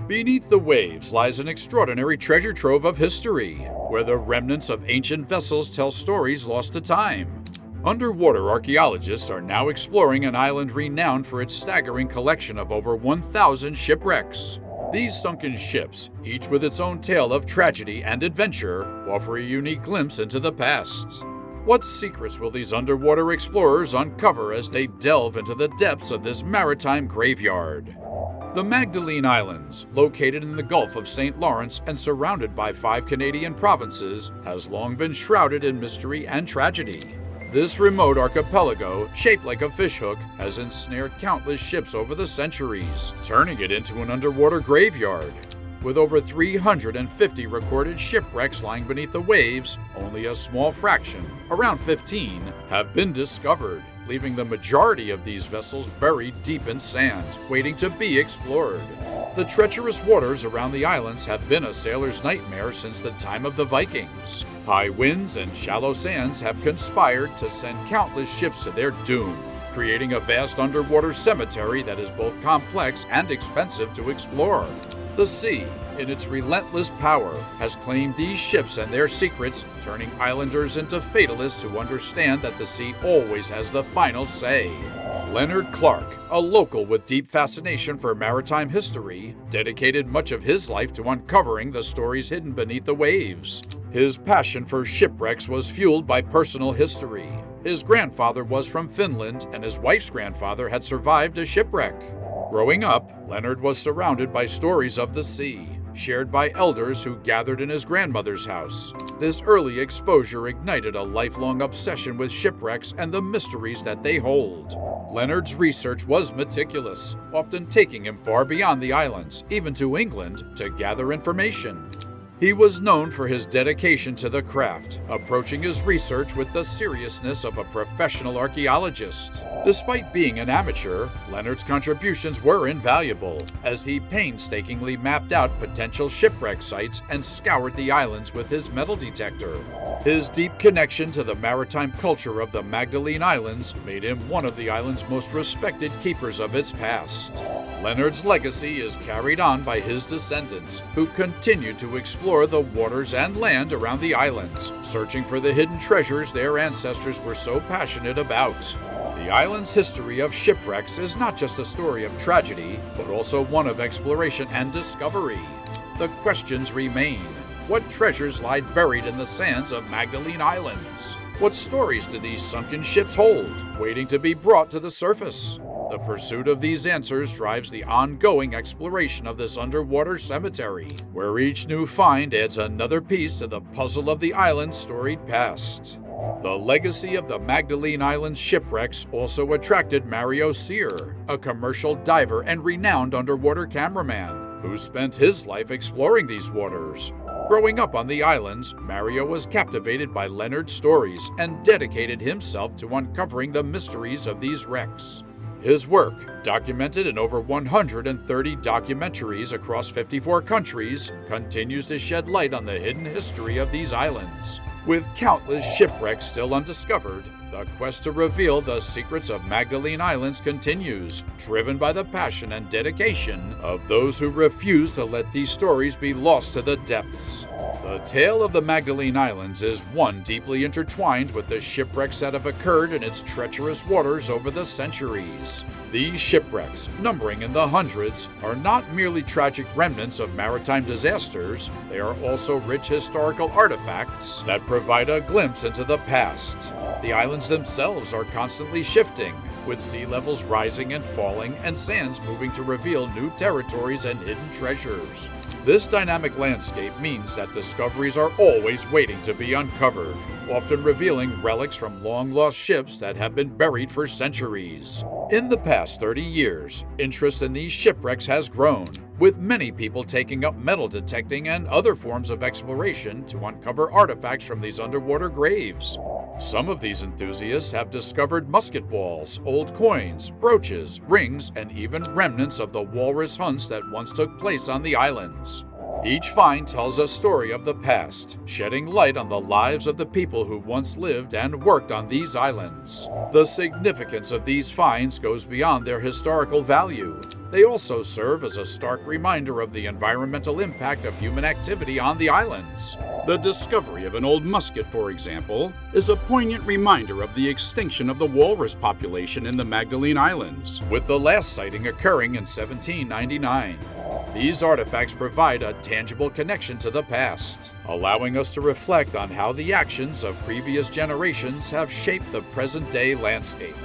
Beneath the waves lies an extraordinary treasure trove of history, where the remnants of ancient vessels tell stories lost to time. Underwater archaeologists are now exploring an island renowned for its staggering collection of over 1,000 shipwrecks. These sunken ships, each with its own tale of tragedy and adventure, offer a unique glimpse into the past. What secrets will these underwater explorers uncover as they delve into the depths of this maritime graveyard? The Magdalene Islands, located in the Gulf of St. Lawrence and surrounded by 5 Canadian provinces, has long been shrouded in mystery and tragedy. This remote archipelago, shaped like a fishhook, has ensnared countless ships over the centuries, turning it into an underwater graveyard. With over 350 recorded shipwrecks lying beneath the waves, only a small fraction, around 15, have been discovered, leaving the majority of these vessels buried deep in sand, waiting to be explored. The treacherous waters around the islands have been a sailor's nightmare since the time of the Vikings. High winds and shallow sands have conspired to send countless ships to their doom, creating a vast underwater cemetery that is both complex and expensive to explore. The sea, in its relentless power, has claimed these ships and their secrets, turning islanders into fatalists who understand that the sea always has the final say. Leonard Clark, a local with deep fascination for maritime history, dedicated much of his life to uncovering the stories hidden beneath the waves. His passion for shipwrecks was fueled by personal history. His grandfather was from Finland, and his wife's grandfather had survived a shipwreck. Growing up, Leonard was surrounded by stories of the sea, shared by elders who gathered in his grandmother's house. This early exposure ignited a lifelong obsession with shipwrecks and the mysteries that they hold. Leonard's research was meticulous, often taking him far beyond the islands, even to England, to gather information. He was known for his dedication to the craft, approaching his research with the seriousness of a professional archaeologist. Despite being an amateur, Leonard's contributions were invaluable, as he painstakingly mapped out potential shipwreck sites and scoured the islands with his metal detector. His deep connection to the maritime culture of the Magdalene Islands made him one of the island's most respected keepers of its past. Leonard's legacy is carried on by his descendants, who continue to explore the waters and land around the islands, searching for the hidden treasures their ancestors were so passionate about. The island's history of shipwrecks is not just a story of tragedy, but also one of exploration and discovery. The questions remain. What treasures lie buried in the sands of Magdalene Islands? What stories do these sunken ships hold, waiting to be brought to the surface? The pursuit of these answers drives the ongoing exploration of this underwater cemetery, where each new find adds another piece to the puzzle of the island's storied past. The legacy of the Magdalene Islands shipwrecks also attracted Mario Cyr, a commercial diver and renowned underwater cameraman, who spent his life exploring these waters. Growing up on the islands, Mario was captivated by Leonard's stories and dedicated himself to uncovering the mysteries of these wrecks. His work, documented in over 130 documentaries across 54 countries, continues to shed light on the hidden history of these islands. With countless shipwrecks still undiscovered, the quest to reveal the secrets of Magdalene Islands continues, driven by the passion and dedication of those who refuse to let these stories be lost to the depths. The tale of the Magdalene Islands is one deeply intertwined with the shipwrecks that have occurred in its treacherous waters over the centuries. These shipwrecks, numbering in the hundreds, are not merely tragic remnants of maritime disasters, they are also rich historical artifacts that provide a glimpse into the past. The islands themselves are constantly shifting, with sea levels rising and falling and sands moving to reveal new territories and hidden treasures. This dynamic landscape means that discoveries are always waiting to be uncovered, often revealing relics from long-lost ships that have been buried for centuries. In the past 30 years, interest in these shipwrecks has grown, with many people taking up metal detecting and other forms of exploration to uncover artifacts from these underwater graves. Some of these enthusiasts have discovered musket balls, old coins, brooches, rings, and even remnants of the walrus hunts that once took place on the islands. Each find tells a story of the past, shedding light on the lives of the people who once lived and worked on these islands. The significance of these finds goes beyond their historical value. They also serve as a stark reminder of the environmental impact of human activity on the islands. The discovery of an old musket, for example, is a poignant reminder of the extinction of the walrus population in the Magdalene Islands, with the last sighting occurring in 1799. These artifacts provide a tangible connection to the past, allowing us to reflect on how the actions of previous generations have shaped the present-day landscape.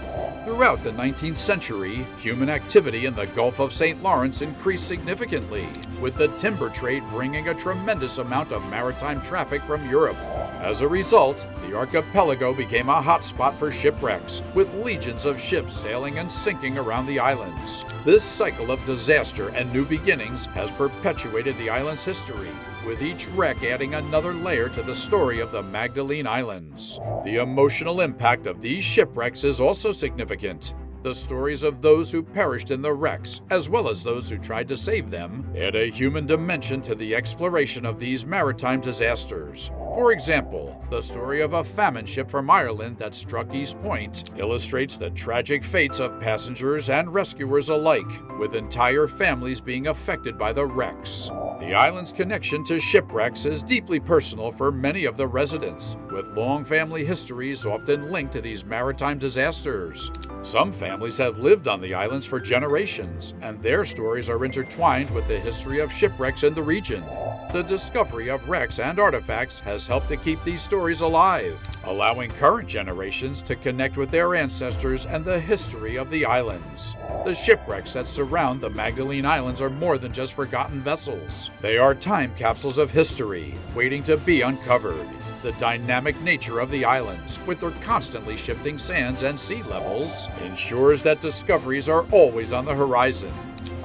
Throughout the 19th century, human activity in the Gulf of St. Lawrence increased significantly, with the timber trade bringing a tremendous amount of maritime traffic from Europe. As a result, the archipelago became a hotspot for shipwrecks, with legions of ships sailing and sinking around the islands. This cycle of disaster and new beginnings has perpetuated the island's history, with each wreck adding another layer to the story of the Magdalene Islands. The emotional impact of these shipwrecks is also significant. The stories of those who perished in the wrecks, as well as those who tried to save them, add a human dimension to the exploration of these maritime disasters. For example, the story of a famine ship from Ireland that struck East Point illustrates the tragic fates of passengers and rescuers alike, with entire families being affected by the wrecks. The island's connection to shipwrecks is deeply personal for many of the residents, with long family histories often linked to these maritime disasters. Some families have lived on the islands for generations, and their stories are intertwined with the history of shipwrecks in the region. The discovery of wrecks and artifacts has helped to keep these stories alive, allowing current generations to connect with their ancestors and the history of the islands. The shipwrecks that surround the Magdalene Islands are more than just forgotten vessels. They are time capsules of history, waiting to be uncovered. The dynamic nature of the islands, with their constantly shifting sands and sea levels, ensures that discoveries are always on the horizon.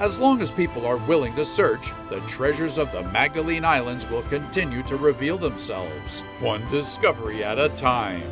As long as people are willing to search, the treasures of the Magdalene Islands will continue to reveal themselves, one discovery at a time.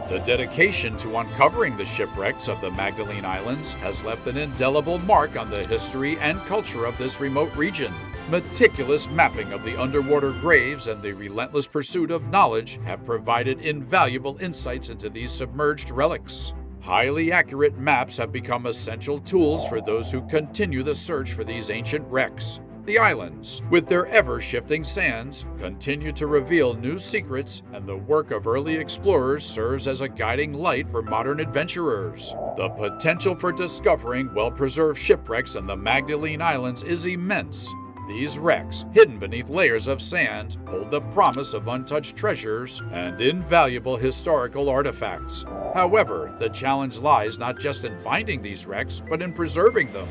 The dedication to uncovering the shipwrecks of the Magdalene Islands has left an indelible mark on the history and culture of this remote region. Meticulous mapping of the underwater graves and the relentless pursuit of knowledge have provided invaluable insights into these submerged relics. Highly accurate maps have become essential tools for those who continue the search for these ancient wrecks. The islands, with their ever-shifting sands, continue to reveal new secrets, and the work of early explorers serves as a guiding light for modern adventurers. The potential for discovering well-preserved shipwrecks in the Magdalene Islands is immense. These wrecks, hidden beneath layers of sand, hold the promise of untouched treasures and invaluable historical artifacts. However, the challenge lies not just in finding these wrecks, but in preserving them.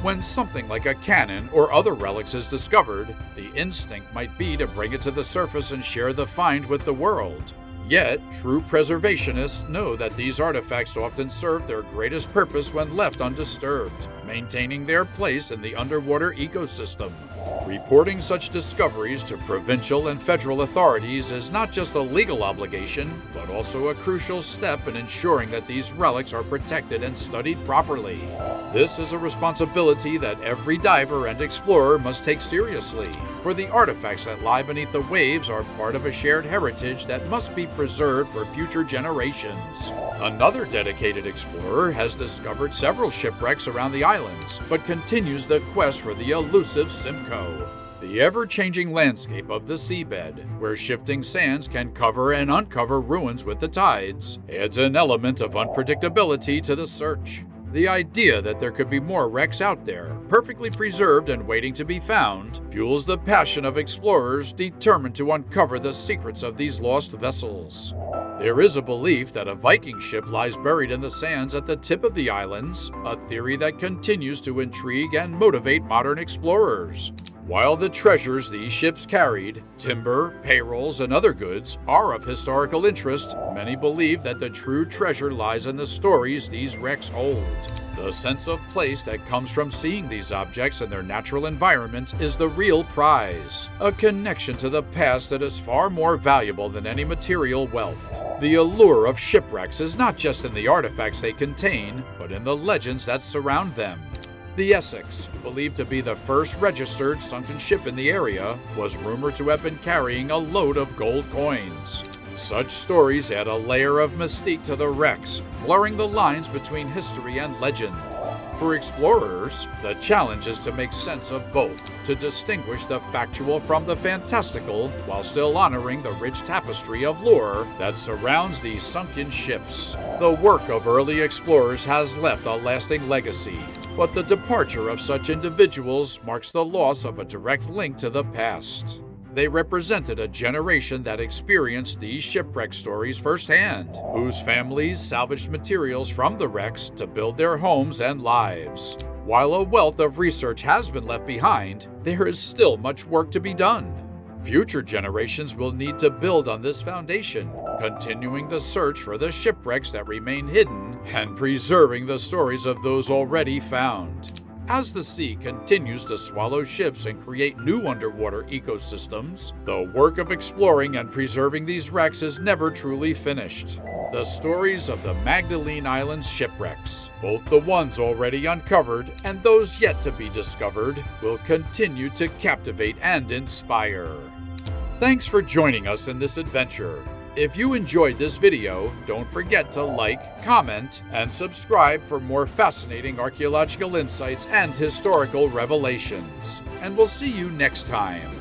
When something like a cannon or other relics is discovered, the instinct might be to bring it to the surface and share the find with the world. Yet, true preservationists know that these artifacts often serve their greatest purpose when left undisturbed, maintaining their place in the underwater ecosystem. Reporting such discoveries to provincial and federal authorities is not just a legal obligation, but also a crucial step in ensuring that these relics are protected and studied properly. This is a responsibility that every diver and explorer must take seriously, for the artifacts that lie beneath the waves are part of a shared heritage that must be preserved for future generations. Another dedicated explorer has discovered several shipwrecks around the islands, but continues the quest for the elusive Simcoe. The ever-changing landscape of the seabed, where shifting sands can cover and uncover ruins with the tides, adds an element of unpredictability to the search. The idea that there could be more wrecks out there, perfectly preserved and waiting to be found, fuels the passion of explorers determined to uncover the secrets of these lost vessels. There is a belief that a Viking ship lies buried in the sands at the tip of the islands, a theory that continues to intrigue and motivate modern explorers. While the treasures these ships carried, timber, payrolls, and other goods, are of historical interest, many believe that the true treasure lies in the stories these wrecks hold. The sense of place that comes from seeing these objects in their natural environment is the real prize, a connection to the past that is far more valuable than any material wealth. The allure of shipwrecks is not just in the artifacts they contain, but in the legends that surround them. The Essex, believed to be the first registered sunken ship in the area, was rumored to have been carrying a load of gold coins. Such stories add a layer of mystique to the wrecks, blurring the lines between history and legend. For explorers, the challenge is to make sense of both, to distinguish the factual from the fantastical while still honoring the rich tapestry of lore that surrounds these sunken ships. The work of early explorers has left a lasting legacy, but the departure of such individuals marks the loss of a direct link to the past. They represented a generation that experienced these shipwreck stories firsthand, whose families salvaged materials from the wrecks to build their homes and lives. While a wealth of research has been left behind, there is still much work to be done. Future generations will need to build on this foundation, continuing the search for the shipwrecks that remain hidden and preserving the stories of those already found. As the sea continues to swallow ships and create new underwater ecosystems, the work of exploring and preserving these wrecks is never truly finished. The stories of the Magdalene Islands shipwrecks, both the ones already uncovered and those yet to be discovered, will continue to captivate and inspire. Thanks for joining us in this adventure. If you enjoyed this video, don't forget to like, comment, and subscribe for more fascinating archaeological insights and historical revelations. And we'll see you next time.